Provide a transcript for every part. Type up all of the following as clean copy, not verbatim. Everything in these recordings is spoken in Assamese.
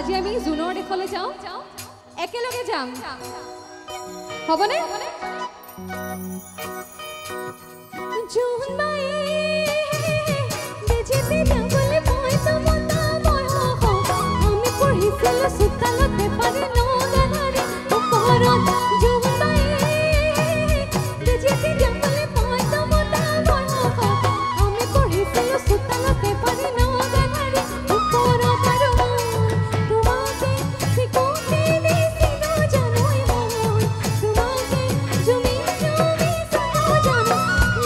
আজি আমি জুনৰ দেশলৈ যাওঁ একেলগে যাম হবনে জুন বাই বেজেতে যাবলে মই তো মতা মই আমি পঢ়িছিল সুতালতে পারে নগানারে ওপৰত জুন বাই বেজেতে যাবলে মই তো মতা মই আমি পঢ়িছিল সুতালতে পারে নগানারে ওপৰত আৰু তোমাকে শিকোতে দিছিল জানোই মই তোমাকে জুমি জুমি সানো জানো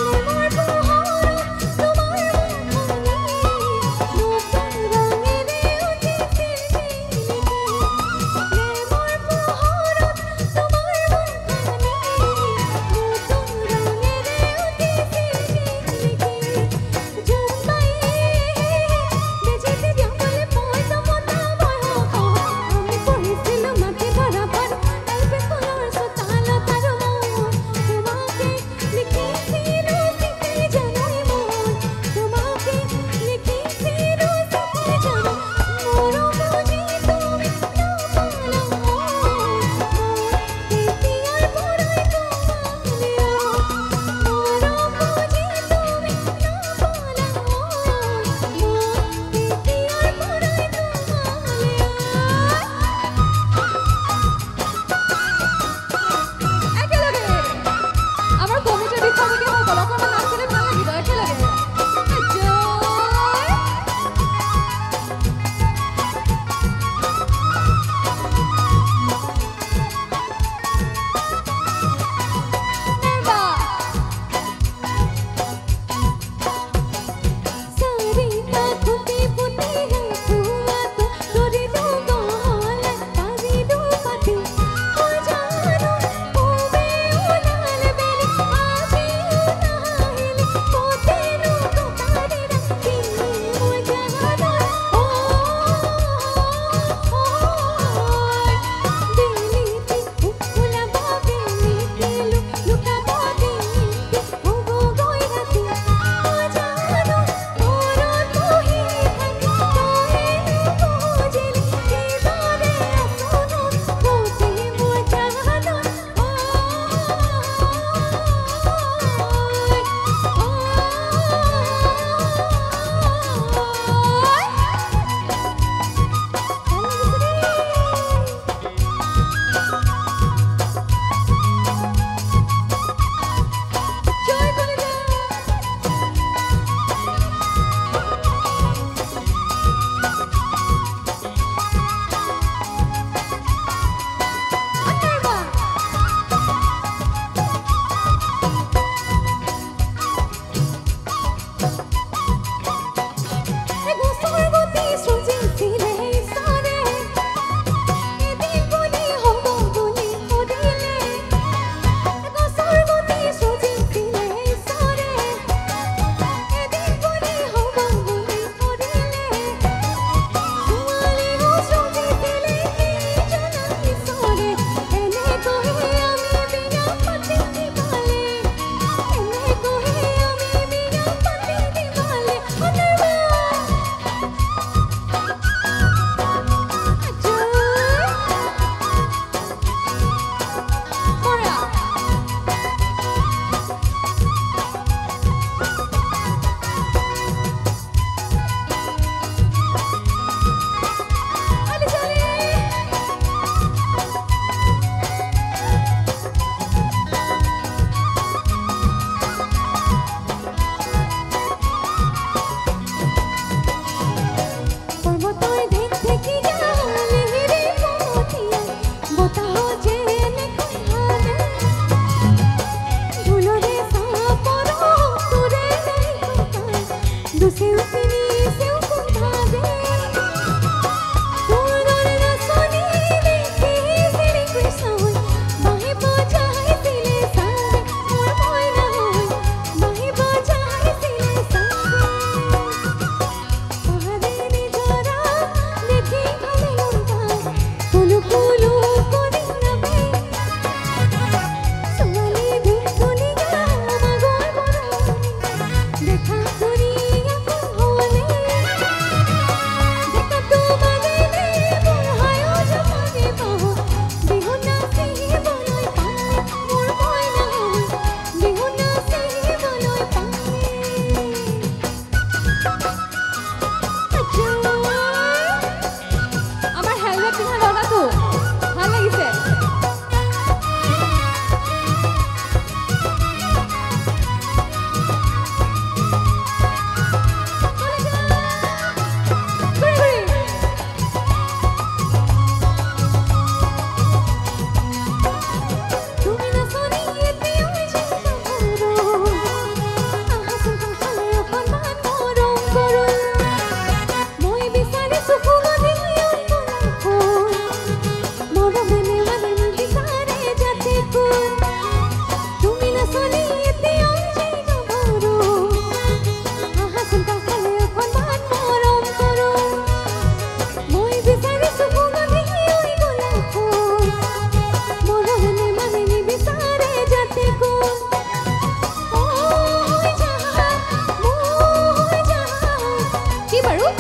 লেমৰ পোহৰ তোমাৰ মনে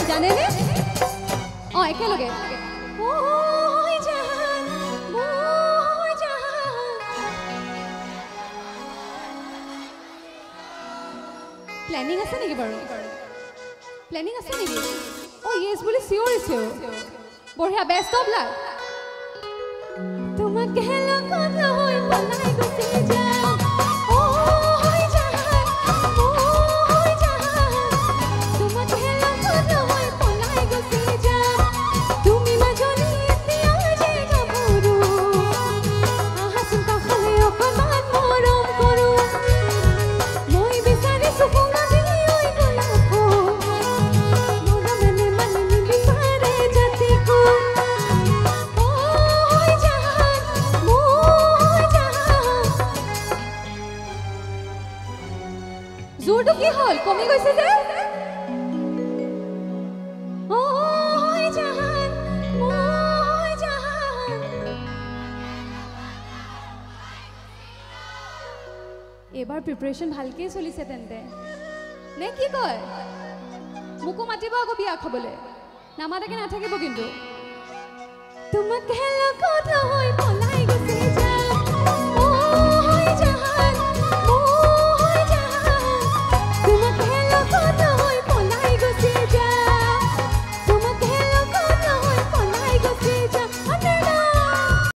জানেনে একেলগে মোৰ জান মোৰ জান প্ল্যানিং আছে নেকি বাৰু প্ল্যানিং আছে নেকি ইয়েস বুলি চিঞৰিছো বঢ়িয়া বেষ্ট অফ লাক তোমাক লগত লৈ পলাই গুচি যাম জোৰটো কি হ'ল কমি গৈছে যে এবাৰ প্ৰিপাৰেশ্যন ভালকে চলিছে তেন্তে নে কি কয় মোকো মাতিব আকৌ বিয়া খাবলৈ নামাতাকে নাথাকিব কিন্তু তোমাক লগত